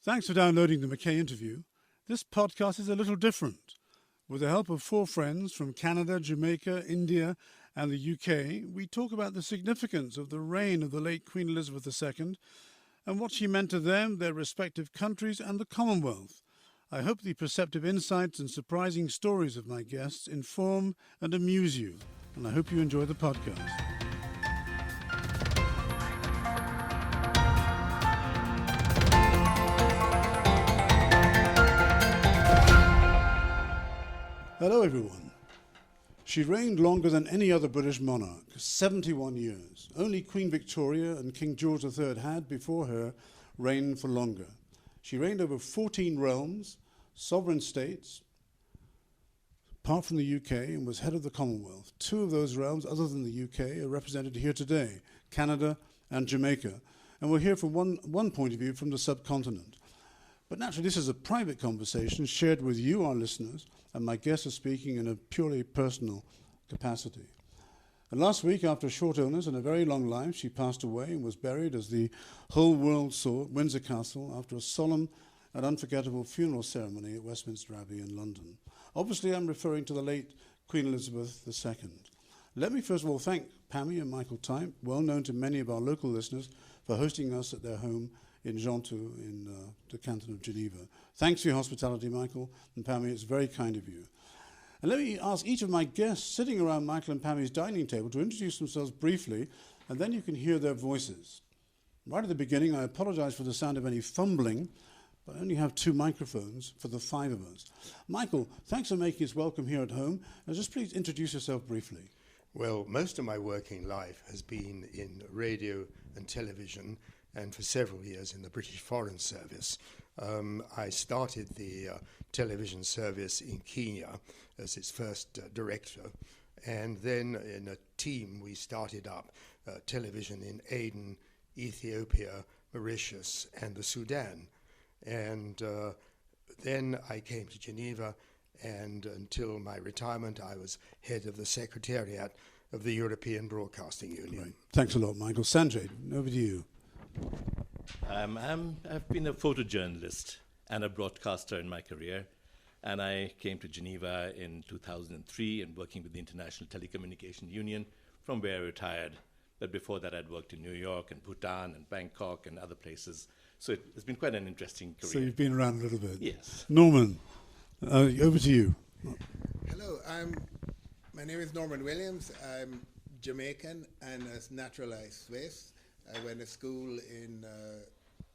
Thanks for downloading the McKay interview. This podcast is a little different. With the help of four friends from Canada, Jamaica, India, and the UK, we talk about the significance of the reign of the late Queen Elizabeth II and what she meant to them, their respective countries, and the Commonwealth. I hope the perceptive insights and surprising stories of my guests inform and amuse you, and I hope you enjoy the podcast. Hello everyone. She reigned longer than any other British monarch, 71 years. Only Queen Victoria and King George III had, before her, reigned for longer. She reigned over 14 realms, sovereign states, apart from the UK, and was head of the Commonwealth. Two of those realms, other than the UK, are represented here today, Canada and Jamaica. And we'll hear from one point of view from the subcontinent. But naturally, this is a private conversation shared with you, our listeners, and my guests are speaking in a purely personal capacity. And last week, after a short illness and a very long life, she passed away and was buried, as the whole world saw, at Windsor Castle after a solemn and unforgettable funeral ceremony at Westminster Abbey in London. Obviously, I'm referring to the late Queen Elizabeth II. Let me first of all thank Pammy and Michael Type, well known to many of our local listeners, for hosting us at their home in Gentou, in the canton of Geneva. Thanks for your hospitality, Michael and Pammy. It's very kind of you. And let me ask each of my guests sitting around Michael and Pammy's dining table to introduce themselves briefly, and then you can hear their voices. Right at the beginning, I apologize for the sound of any fumbling, but I only have two microphones for the five of us. Michael, thanks for making us welcome here at home. Now, just please introduce yourself briefly. Well, most of my working life has been in radio and television, and for several years in the British Foreign Service. I started the television service in Kenya as its first director, and then in a team we started up television in Aden, Ethiopia, Mauritius, and the Sudan. And then I came to Geneva, and until my retirement I was head of the Secretariat of the European Broadcasting Union. Right. Thanks a lot, Michael. Sanjay, over to you. I've been a photojournalist and a broadcaster in my career, and I came to Geneva in 2003 and working with the International Telecommunication Union, from where I retired. But before that, I'd worked in New York and Bhutan and Bangkok and other places. So it's been quite an interesting career. So you've been around a little bit. Yes. Norman, over to you. Hello, my name is Norman Williams. I'm Jamaican and as naturalized Swiss. I went to school in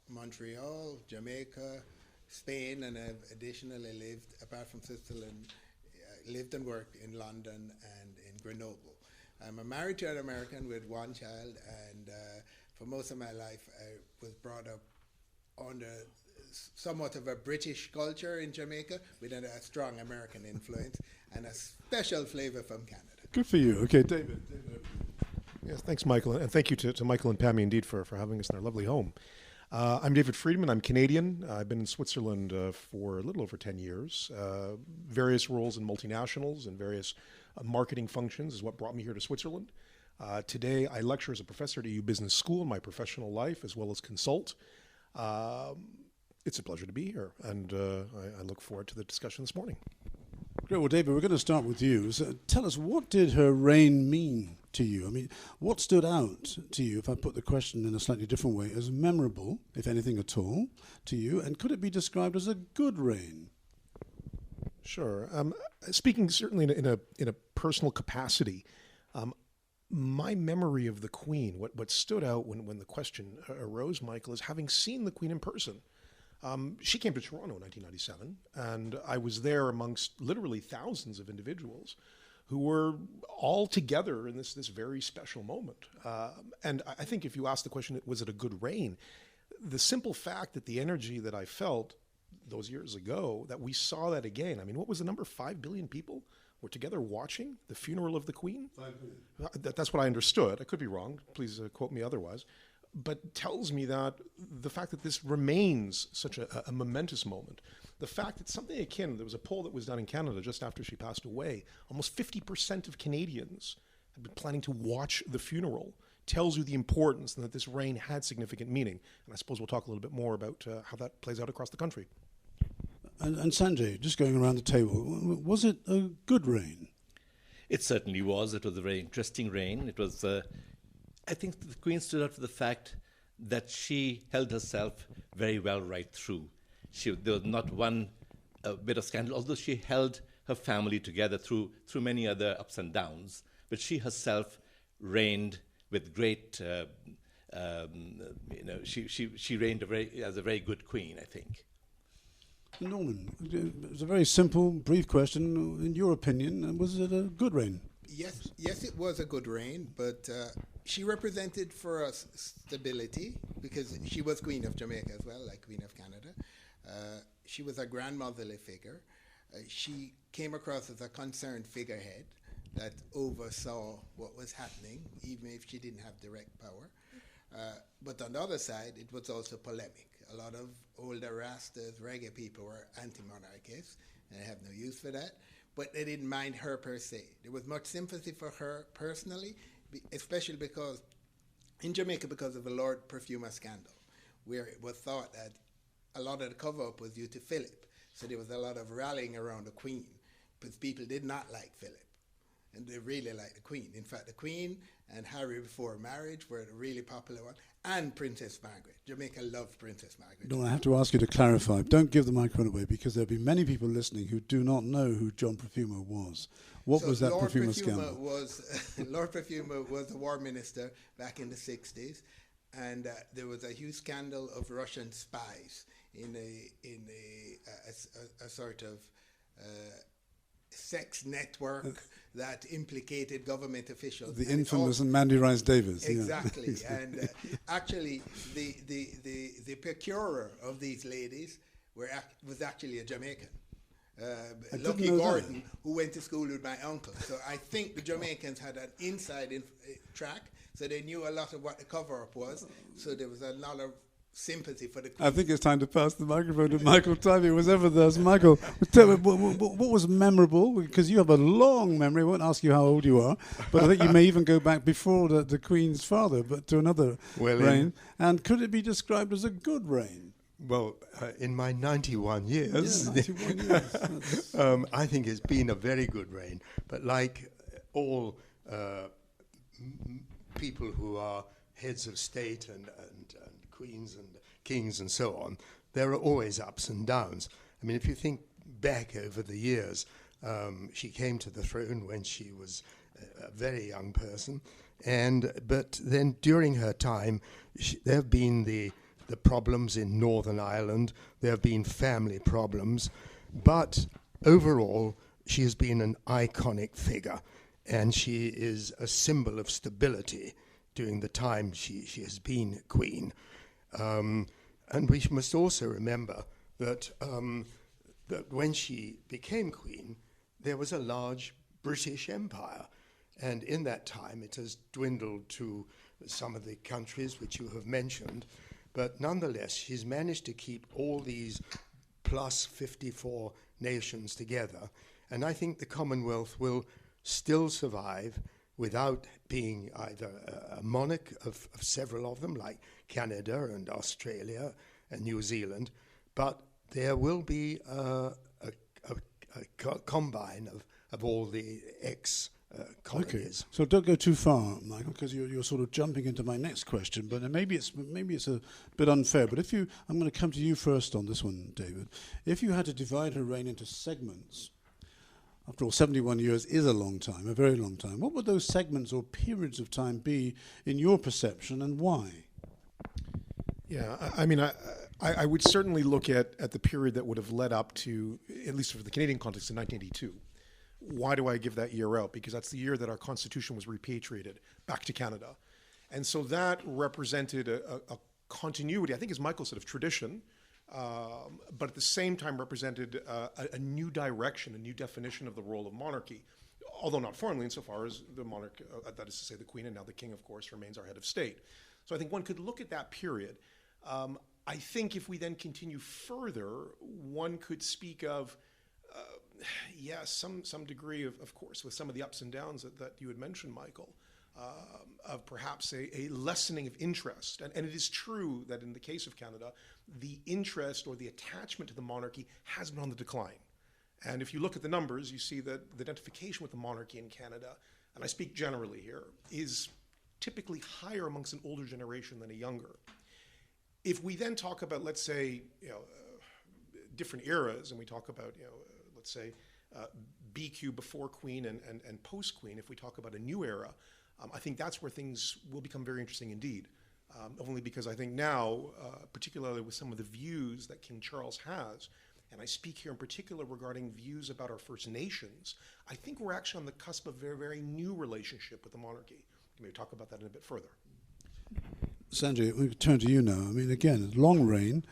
Montreal, Jamaica, Spain, and I've additionally lived, apart from Switzerland, lived and worked in London and in Grenoble. I'm married to an American with one child, and for most of my life I was brought up under somewhat of a British culture in Jamaica with a strong American influence and a special flavor from Canada. Good for you. Okay, David. Yes, thanks, Michael, and thank you to Michael and Pammy indeed for having us in our lovely home. I'm David Friedman. I'm Canadian. I've been in Switzerland for a little over 10 years. Various roles in multinationals and various marketing functions is what brought me here to Switzerland. Today, I lecture as a professor at EU Business School in my professional life, as well as consult. It's a pleasure to be here, and I look forward to the discussion this morning. Great. Well, David, we're going to start with you. So tell us, what did her reign mean to you? I mean, what stood out to you, if I put the question in a slightly different way, as memorable, if anything at all, to you? And could it be described as a good reign? Sure. Speaking certainly in a personal capacity, my memory of the Queen, what stood out when the question arose, Michael, is having seen the Queen in person. She came to Toronto in 1997, and I was there amongst literally thousands of individuals who were all together in this very special moment. And I think if you ask the question, was it a good reign? The simple fact that the energy that I felt those years ago, that we saw that again. I mean, what was the number? 5 billion people were together watching the funeral of the Queen? 5 billion. That's what I understood. I could be wrong. Please quote me otherwise. But tells me that the fact that this remains such a momentous moment, the fact that something akin, there was a poll that was done in Canada just after she passed away, almost 50% of Canadians had been planning to watch the funeral tells you the importance and that this reign had significant meaning. And I suppose we'll talk a little bit more about how that plays out across the country. And Sanjay, just going around the table, was it a good reign? It certainly was. It was a very interesting reign. It was, I think the Queen stood out for the fact that she held herself very well right through. There was not one bit of scandal, although she held her family together through many other ups and downs. But she herself reigned with great, she reigned as a very good queen, I think. Norman, it was a very simple, brief question. In your opinion, was it a good reign? Yes, it was a good reign, but she represented for us stability because she was Queen of Jamaica as well, like Queen of Canada. She was a grandmotherly figure. She came across as a concerned figurehead that oversaw what was happening, even if she didn't have direct power. But on the other side, it was also polemic. A lot of older Rastas, reggae people were anti-monarchists, and I have no use for that. But they didn't mind her per se. There was much sympathy for her personally, especially because in Jamaica, because of the Lord Perfumer scandal, where it was thought that a lot of the cover-up was due to Philip. So there was a lot of rallying around the Queen, because people did not like Philip. And they really liked the Queen. In fact, the Queen and Harry before marriage were the really popular one, and Princess Margaret. Jamaica loved Princess Margaret. No, I have to ask you to clarify. Don't give the microphone away, because there'll be many people listening who do not know who John Perfumer was. What was that Lord Perfumer scandal? Lord Perfumer was the war minister back in the 60s, and there was a huge scandal of Russian spies in a sort of sex network that implicated government officials. The infamous Mandy Rice Davis. Exactly. Yeah. And actually, the procurer of these ladies was actually a Jamaican. Lucky Gordon, who went to school with my uncle. So I think the Jamaicans had an inside track, so they knew a lot of what the cover-up was. So there was a lot of sympathy for the Queen. I think it's time to pass the microphone to Michael Tivey, who's ever there. Michael, tell me, what was memorable? Because you have a long memory. I won't ask you how old you are, but I think you may even go back before the Queen's father, but to another reign. And could it be described as a good reign? Well, in my 91 years, 91 years. I think it's been a very good reign. But like all people who are heads of state and queens and kings and so on, there are always ups and downs. I mean, if you think back over the years, she came to the throne when she was a very young person, but then during her time, there have been the problems in Northern Ireland, there have been family problems, but overall, she has been an iconic figure, and she is a symbol of stability during the time she has been queen. And we must also remember that when she became queen, there was a large British Empire. And in that time, it has dwindled to some of the countries which you have mentioned. But nonetheless, she's managed to keep all these plus 54 nations together. And I think the Commonwealth will still survive without being either a monarch of several of them, like Canada and Australia and New Zealand, but there will be a combine of all the colonies. Okay. So don't go too far, Michael, because you're sort of jumping into my next question. But maybe it's a bit unfair. But I'm going to come to you first on this one, David. If you had to divide her reign into segments, after all, 71 years is a long time, a very long time. What would those segments or periods of time be in your perception, and why? Yeah, I mean, I would certainly look at the period that would have led up to, at least for the Canadian context, in 1982. Why do I give that year out? Because that's the year that our Constitution was repatriated back to Canada. And so that represented a continuity, I think as Michael said, of tradition, but at the same time represented a new direction, a new definition of the role of monarchy, although not formally insofar as the monarch, that is to say the Queen and now the King, of course, remains our head of state. So I think one could look at that period. I think if we then continue further, one could speak of, some degree of course, with some of the ups and downs that you had mentioned, Michael, of perhaps a lessening of interest. And it is true that in the case of Canada, the interest or the attachment to the monarchy has been on the decline. And if you look at the numbers, you see that the identification with the monarchy in Canada, and I speak generally here, is typically higher amongst an older generation than a younger. If we then talk about, let's say, different eras, and we talk about, let's say, BQ before Queen and post Queen, if we talk about a new era, I think that's where things will become very interesting indeed. Only because I think now, particularly with some of the views that King Charles has, and I speak here in particular regarding views about our First Nations, I think we're actually on the cusp of a very, very new relationship with the monarchy. Maybe talk about that in a bit further. Sanjay, we turn to you now. I mean, again, long reign.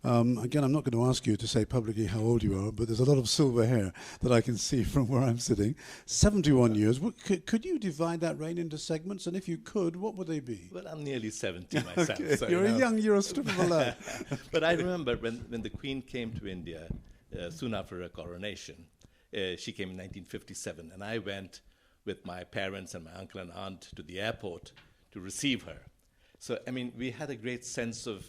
Again, I'm not going to ask you to say publicly how old you are, but there's a lot of silver hair that I can see from where I'm sitting. 71 years. Could you divide that reign into segments? And if you could, what would they be? Well, I'm nearly 70 myself. Okay. So, You're a strip of a lad. But I remember when the Queen came to India, soon after her coronation, she came in 1957, and I went with my parents and my uncle and aunt to the airport to receive her. So, I mean, we had a great sense of,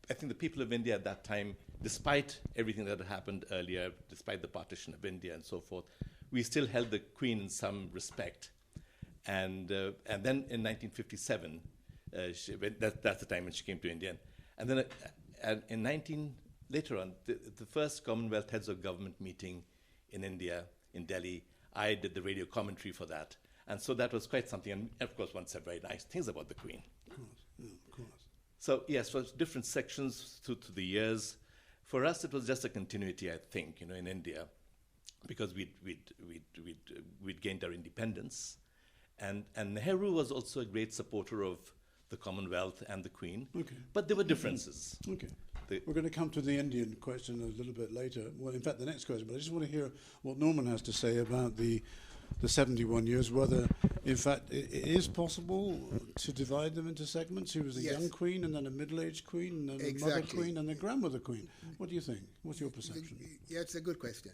I think the people of India at that time, despite everything that had happened earlier, despite the partition of India and so forth, we still held the Queen in some respect. And then in 1957, that's the time when she came to India. And then later on, the first Commonwealth Heads of Government meeting in India, in Delhi, I did the radio commentary for that. And so that was quite something. And of course, one said very nice things about the Queen. Of course, yeah, of course. So yes, for different sections through the years. For us, it was just a continuity, I think, in India, because we'd gained our independence, and Nehru was also a great supporter of the Commonwealth and the Queen. Okay. But there were differences. Okay. We're going to come to the Indian question a little bit later. Well, in fact, the next question. But I just want to hear what Norman has to say about the 71 years, whether, in fact, it is possible to divide them into segments. She was a young queen, and then a middle-aged queen, and then a mother queen, and a grandmother queen. What do you think? What's your perception? Yeah, it's a good question.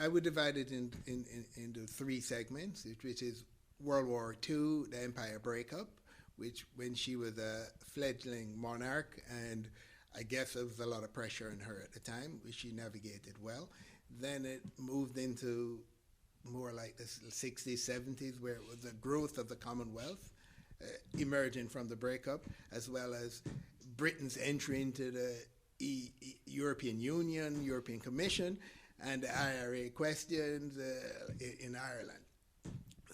I would divide it into three segments, which is World War II, the Empire breakup, which when she was a fledgling monarch, and I guess there was a lot of pressure on her at the time, which she navigated well. Then it moved into more like the 60s, 70s, where it was the growth of the Commonwealth emerging from the breakup, as well as Britain's entry into the European Union, European Commission, and the IRA questions in Ireland.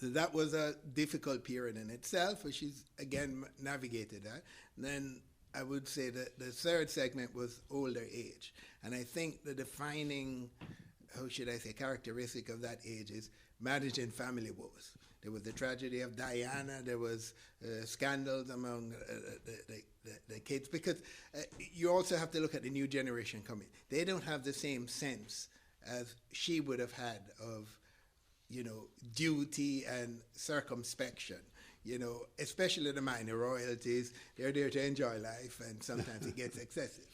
So that was a difficult period in itself, but she's, again, navigated that. And then I would say that the third segment was older age. And I think the defining, how should I say, characteristic of that age is managing family woes. There was the tragedy of Diana. There was scandals among the kids. Because you also have to look at the new generation coming. They don't have the same sense as she would have had of, duty and circumspection. Especially the minor royalties. They're there to enjoy life, and sometimes it gets excessive.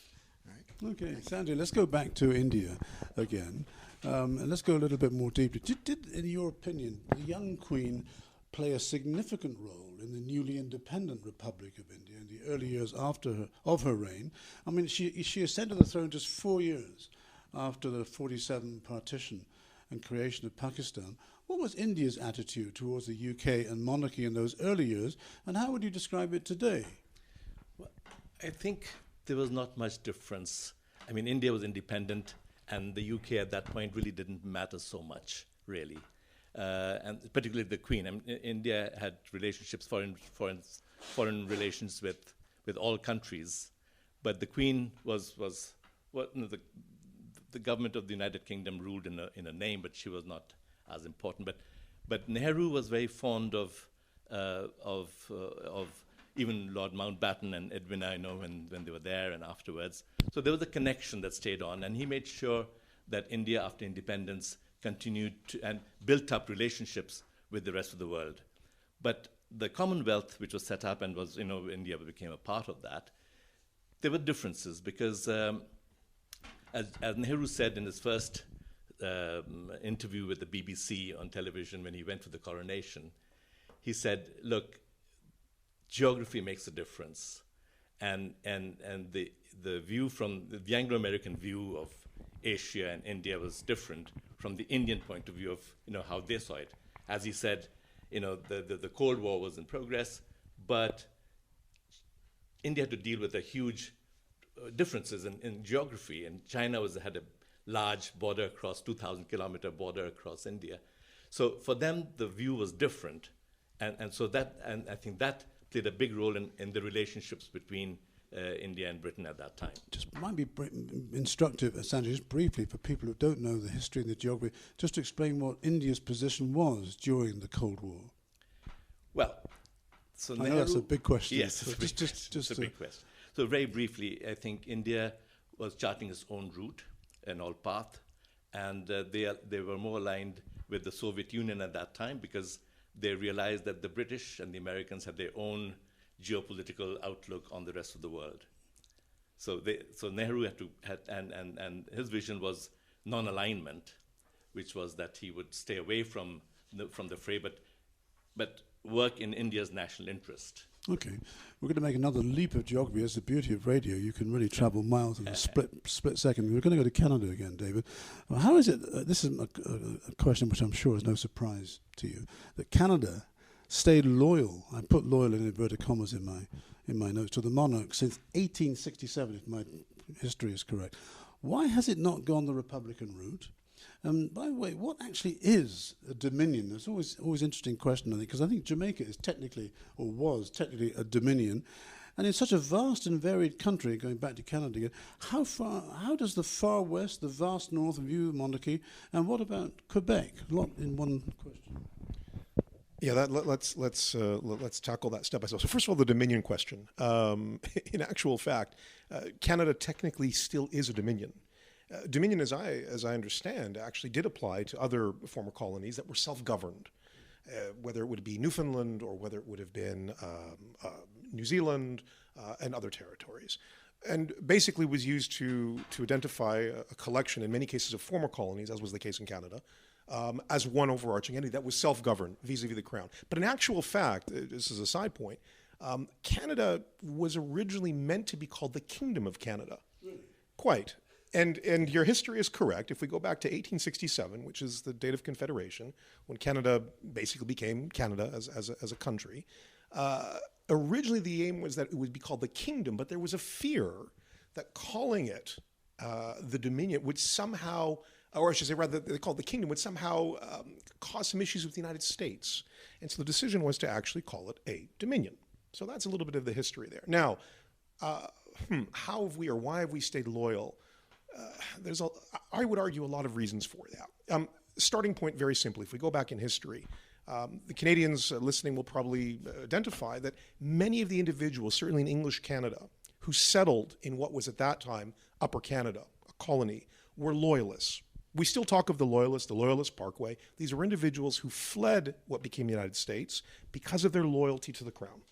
Right? Okay, Sanjay, let's go back to India again. And let's go a little bit more deeply. Did, in your opinion, the young queen play a significant role in the newly independent Republic of India in the early years of her reign? I mean, she ascended the throne just 4 years after the 47 partition and creation of Pakistan. What was India's attitude towards the UK and monarchy in those early years, and how would you describe it today? Well, I think there was not much difference. I mean, India was independent, and the UK at that point really didn't matter so much, really. And particularly the Queen. I mean, India had relationships, foreign relations with all countries, but the Queen was the government of the United Kingdom ruled in a name, but she was not as important. But Nehru was very fond of even Lord Mountbatten and Edwin, I know, when they were there and afterwards. So there was a connection that stayed on, and he made sure that India, after independence, continued to and built up relationships with the rest of the world. But the Commonwealth, which was set up and was, India became a part of that, there were differences because, as Nehru said in his first interview with the BBC on television when he went for the coronation, he said, look, geography makes a difference. And the view from the Anglo-American view of Asia and India was different from the Indian point of view of how they saw it. As he said, the Cold War was in progress, but India had to deal with the huge differences in geography, and China had a large border across 2,000-kilometer border across India. So for them, the view was different, and I think that played a big role in the relationships between India and Britain at that time. Just might be instructive, Sanjay, just briefly for people who don't know the history and the geography, just to explain what India's position was during the Cold War. Well, so I know that's a big question. Yes, it's a big question. So very briefly, I think India was charting its own route, an old path, and they were more aligned with the Soviet Union at that time because they realized that the British and the Americans had their own geopolitical outlook on the rest of the world. So Nehru and his vision was non-alignment, which was that he would stay away from the fray, but work in India's national interest. Okay, we're going to make another leap of geography. That's the beauty of radio. You can really travel miles in a split second. We're going to go to Canada again, David. Well, how is it, this is a question which I'm sure is no surprise to you, that Canada stayed loyal, I put loyal in inverted commas in my notes, to the monarch since 1867, if my history is correct. Why has it not gone the Republican route? By the way, what actually is a dominion? That's always interesting question, I think, because I think Jamaica is technically, or was technically, a dominion. And in such a vast and varied country, going back to Canada again, how does the far west, the vast north view monarchy, and what about Quebec? A lot in one question. Yeah, let's tackle that step by step. So first of all, the dominion question. In actual fact, Canada technically still is a dominion. Dominion, as I understand, actually did apply to other former colonies that were self-governed, whether it would be Newfoundland or whether it would have been New Zealand and other territories. And basically was used to identify a collection, in many cases, of former colonies, as was the case in Canada, as one overarching entity that was self-governed vis-a-vis the Crown. But in actual fact, this is a side point, Canada was originally meant to be called the Kingdom of Canada. Really? Quite. And your history is correct. If we go back to 1867, which is the date of Confederation, when Canada basically became Canada as a country, originally the aim was that it would be called the Kingdom, but there was a fear that calling it the Dominion would somehow, or I should say rather, they called it the Kingdom, would somehow cause some issues with the United States. And so the decision was to actually call it a Dominion. So that's a little bit of the history there. Now, how have we, or why have we stayed loyal? I would argue a lot of reasons for that. Starting point, very simply, if we go back in history, the Canadians listening will probably identify that many of the individuals, certainly in English Canada, who settled in what was at that time Upper Canada, a colony, were loyalists. We still talk of the Loyalist Parkway. These were individuals who fled what became the United States because of their loyalty to the Crown.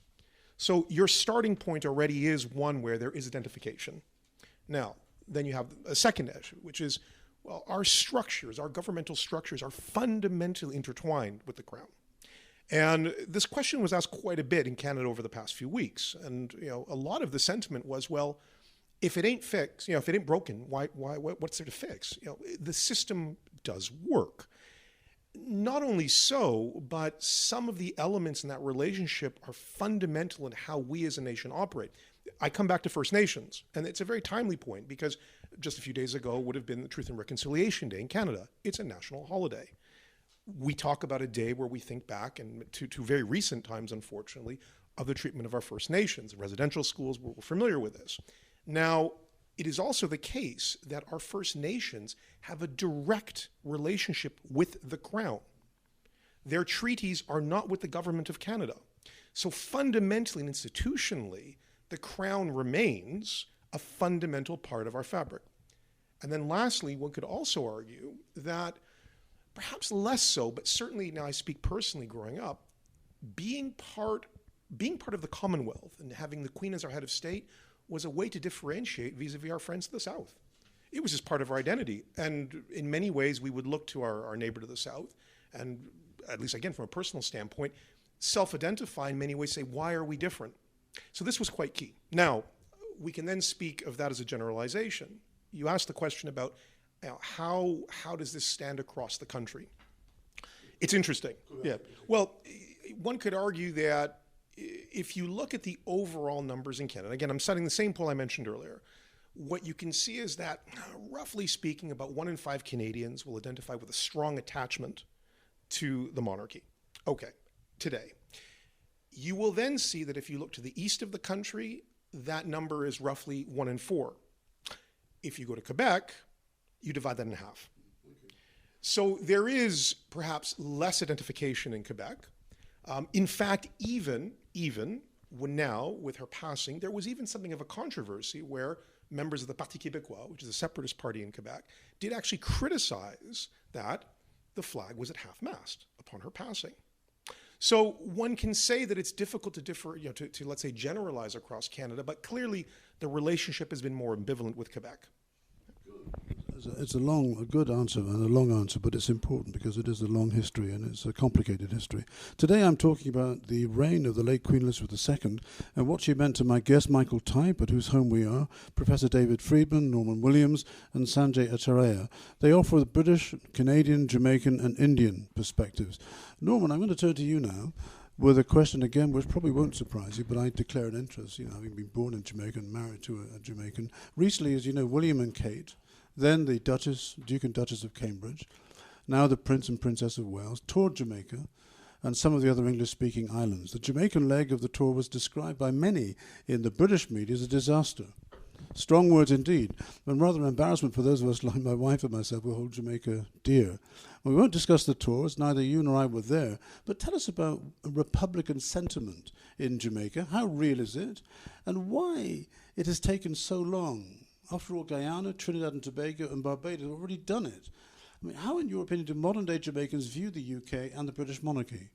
So your starting point already is one where there is identification. Now, then you have a second issue, which is, well, our structures, our governmental structures are fundamentally intertwined with the Crown. And this question was asked quite a bit in Canada over the past few weeks. And, a lot of the sentiment was, well, if it ain't fixed, if it ain't broken, what's there to fix? The system does work. Not only so, but some of the elements in that relationship are fundamental in how we as a nation operate. I come back to First Nations, and it's a very timely point because just a few days ago would have been the Truth and Reconciliation Day in Canada. It's a national holiday. We talk about a day where we think back, and to very recent times, unfortunately, of the treatment of our First Nations. Residential schools, we're familiar with this. Now, it is also the case that our First Nations have a direct relationship with the Crown. Their treaties are not with the Government of Canada. So fundamentally and institutionally, the Crown remains a fundamental part of our fabric. And then lastly, one could also argue that perhaps less so, but certainly now I speak personally growing up, being part of the Commonwealth and having the Queen as our head of state was a way to differentiate vis-a-vis our friends to the south. It was just part of our identity. And in many ways, we would look to our neighbor to the south, and at least again, from a personal standpoint, self-identify in many ways, say, why are we different? So this was quite key. Now, we can then speak of that as a generalization. You asked the question about how does this stand across the country? It's interesting. Yeah. Well, one could argue that if you look at the overall numbers in Canada, again, I'm citing the same poll I mentioned earlier, what you can see is that, roughly speaking, about 1 in 5 Canadians will identify with a strong attachment to the monarchy. Okay, today. You will then see that if you look to the east of the country, that number is roughly 1 in 4. If you go to Quebec, you divide that in half. So there is perhaps less identification in Quebec. In fact, even when now, with her passing, there was even something of a controversy where members of the Parti Québécois, which is a separatist party in Quebec, did actually criticize that the flag was at half-mast upon her passing. So one can say that it's difficult to differ, to let's say generalize across Canada, but clearly the relationship has been more ambivalent with Quebec. It's a good answer and a long answer, but it's important because it is a long history and it's a complicated history. Today I'm talking about the reign of the late Queen Elizabeth II and what she meant to my guest Michael Type, at whose home we are, Professor David Friedman, Norman Williams and Sanjay Acharya. They offer the British, Canadian, Jamaican and Indian perspectives. Norman, I'm going to turn to you now with a question again which probably won't surprise you, but I declare an interest, having been born in Jamaica and married to a Jamaican. Recently, as you know, William and Kate, then the Duke and Duchess of Cambridge, now the Prince and Princess of Wales, toured Jamaica and some of the other English-speaking islands. The Jamaican leg of the tour was described by many in the British media as a disaster. Strong words indeed, and rather embarrassment for those of us like my wife and myself who hold Jamaica dear. Well, we won't discuss the tour, as neither you nor I were there, but tell us about Republican sentiment in Jamaica. How real is it? And why it has taken so long? After all, Guyana, Trinidad and Tobago and Barbados have already done it. I mean, how, in your opinion, do modern-day Jamaicans view the UK and the British monarchy?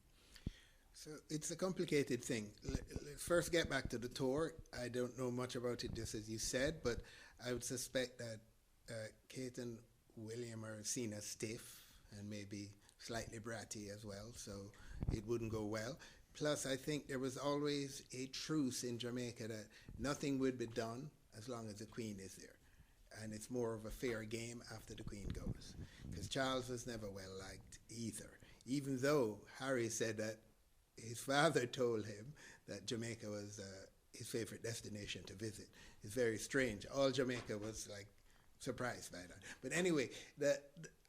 So it's a complicated thing. Let's first get back to the tour. I don't know much about it, just as you said, but I would suspect that Kate and William are seen as stiff and maybe slightly bratty as well, so it wouldn't go well. Plus, I think there was always a truce in Jamaica that nothing would be done as long as the Queen is there. And it's more of a fair game after the Queen goes. Because Charles was never well liked either. Even though Harry said that his father told him that Jamaica was his favorite destination to visit. It's very strange. All Jamaica was like surprised by that. But anyway,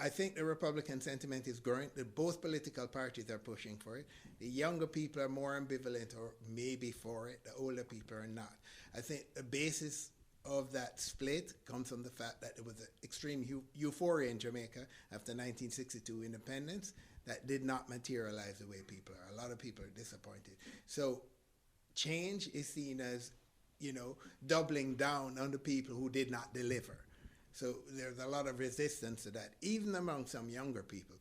I think the Republican sentiment is growing. Both political parties are pushing for it. The younger people are more ambivalent or maybe for it. The older people are not. I think the basis of that split comes from the fact that there was an extreme euphoria in Jamaica after 1962 independence that did not materialize the way people are. A lot of people are disappointed. So change is seen as, doubling down on the people who did not deliver. So there's a lot of resistance to that, even among some younger people.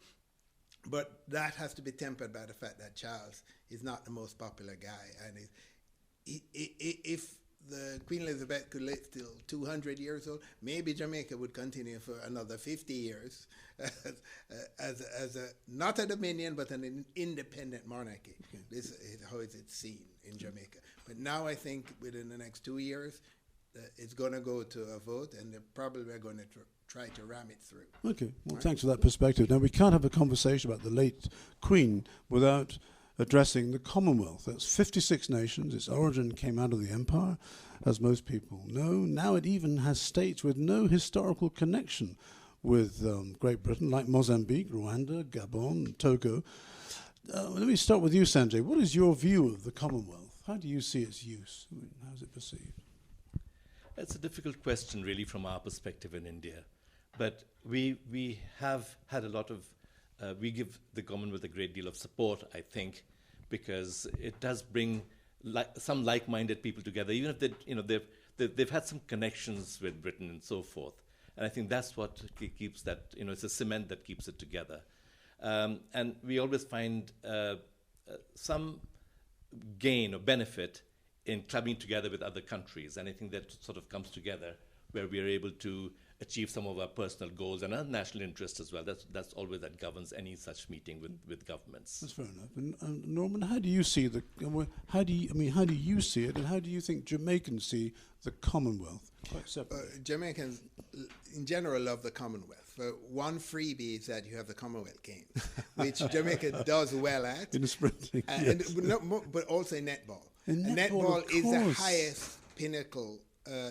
But that has to be tempered by the fact that Charles is not the most popular guy. And if the Queen Elizabeth could live till 200 years old, maybe Jamaica would continue for another 50 years as not a dominion, but an independent monarchy. Okay. This is how it's seen in Jamaica. But now I think within the next 2 years, it's going to go to a vote, and they're probably going to try to ram it through. Okay, well, thanks for that perspective. Now, we can't have a conversation about the late Queen without addressing the Commonwealth. That's 56 nations. Its origin came out of the empire, as most people know. Now it even has states with no historical connection with Great Britain, like Mozambique, Rwanda, Gabon, Togo. Let me start with you, Sanjay. What is your view of the Commonwealth? How do you see its use? How is it perceived? It's a difficult question, really, from our perspective in India. But we have had a lot of we give the Commonwealth a great deal of support, I think, because it does bring some like-minded people together, even if they've had some connections with Britain and so forth. And I think that's what keeps that, it's a cement that keeps it together. And we always find some gain or benefit in clubbing together with other countries. And I think that sort of comes together where we are able to achieve some of our personal goals and our national interests as well. That's always that governs any such meeting with governments. That's fair enough. And Norman, how do you see how do you see it, and how do you think Jamaicans see the Commonwealth? Quite separately. Jamaicans, in general, love the Commonwealth. One freebie is that you have the Commonwealth Games, which Jamaica does well at. In the sprinting, yes. But also in netball. In netball is the course. highest pinnacle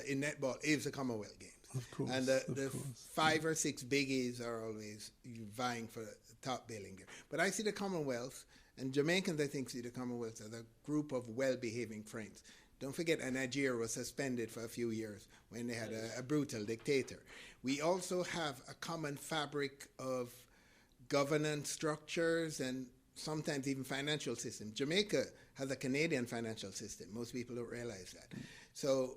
in netball is the Commonwealth Games. Of course, and the course. 5 or 6 biggies are always vying for the top billing there. But I see the Commonwealth, and Jamaicans, I think, see the Commonwealth as a group of well-behaving friends. Don't forget, Nigeria was suspended for a few years when they had a brutal dictator. We also have a common fabric of governance structures and sometimes even financial system. Jamaica has a Canadian financial system. Most people don't realize that. So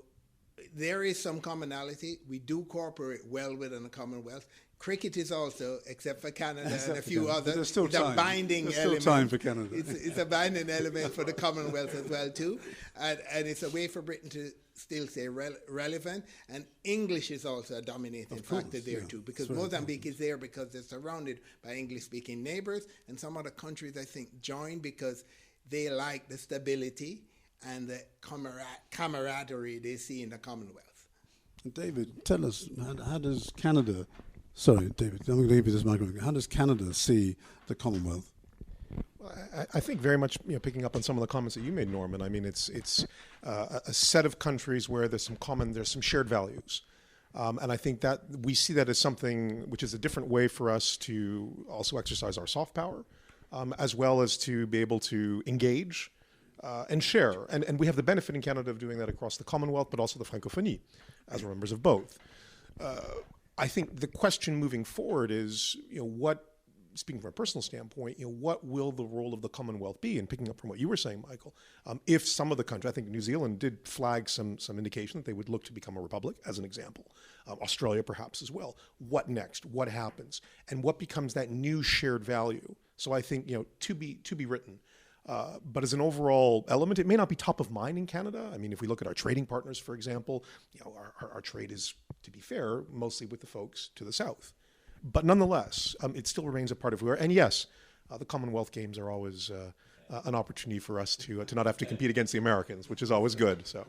there is some commonality. We do cooperate well within the Commonwealth. Cricket is also, except for Canada and a few others, there's still it's time. a binding There's element. still time for Canada. It's a binding element for the Commonwealth as well too, and it's a way for Britain to still stay relevant. And English is also a dominating factor there too, because Mozambique is there because they're surrounded by English-speaking neighbors, and some other countries I think join because they like the stability and the camaraderie they see in the Commonwealth. David, tell us, how does Canada... Sorry, David, I'm going to give you this microphone. How does Canada see the Commonwealth? Well, I think very much, picking up on some of the comments that you made, Norman. I mean, it's a set of countries where there's some shared values. And I think that we see that as something which is a different way for us to also exercise our soft power, as well as to be able to engage and share. And we have the benefit in Canada of doing that across the Commonwealth, but also the Francophonie as members of both. I think the question moving forward is, speaking from a personal standpoint, what will the role of the Commonwealth be? And picking up from what you were saying, Michael, if some of the countries, I think New Zealand did flag some indication that they would look to become a republic, as an example. Australia perhaps as well. What next? What happens? And what becomes that new shared value? So I think, to be written. But as an overall element, it may not be top of mind in Canada. I mean, if we look at our trading partners, for example, our trade is, to be fair, mostly with the folks to the south. But nonetheless, it still remains a part of who we are. And yes, the Commonwealth Games are always an opportunity for us to not have to compete against the Americans, which is always good. So.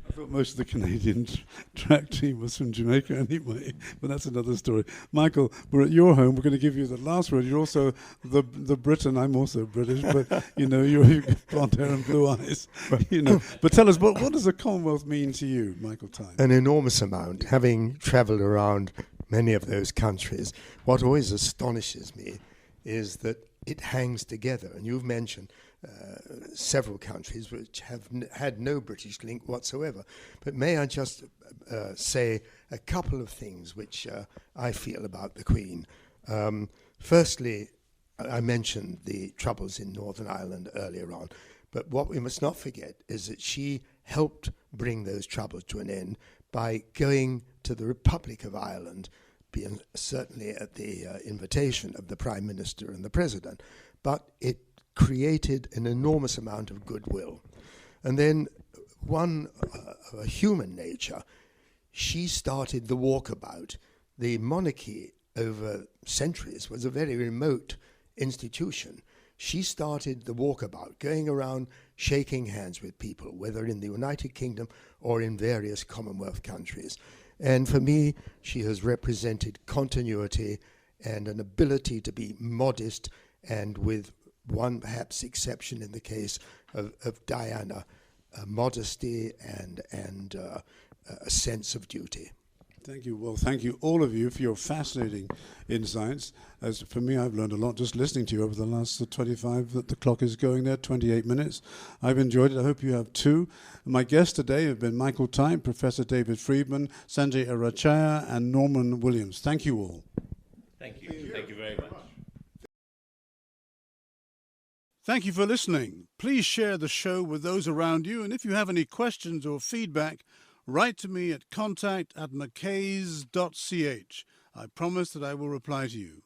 I thought most of the Canadian track team was from Jamaica anyway, but that's another story. Michael, we're at your home. We're going to give you the last word. You're also the Briton. I'm also British, but you've got blonde hair and blue eyes. But tell us, what does the Commonwealth mean to you, Michael Tyne? An enormous amount. Having travelled around many of those countries, what always astonishes me is that it hangs together. And you've mentioned several countries which have had no British link whatsoever. But may I just say a couple of things which I feel about the Queen. Firstly, I mentioned the troubles in Northern Ireland earlier on. But what we must not forget is that she helped bring those troubles to an end by going to the Republic of Ireland, being certainly at the invitation of the Prime Minister and the President. But it created an enormous amount of goodwill. And then one human nature, she started the walkabout. The monarchy over centuries was a very remote institution. She started the walkabout, going around shaking hands with people, whether in the United Kingdom or in various Commonwealth countries. And for me, she has represented continuity and an ability to be modest, and with one perhaps exception in the case of Diana, modesty and a sense of duty. Thank you. Well, thank you, all of you, for your fascinating insights. As for me, I've learned a lot just listening to you over the last 25, that the clock is going there, 28 minutes. I've enjoyed it. I hope you have too. My guests today have been Michael Tyne, Professor David Friedman, Sanjay Arachaya, and Norman Williams. Thank you all. Thank you. Thank you very much. Thank you for listening. Please share the show with those around you, and if you have any questions or feedback, write to me at contact@mackays.ch. I promise that I will reply to you.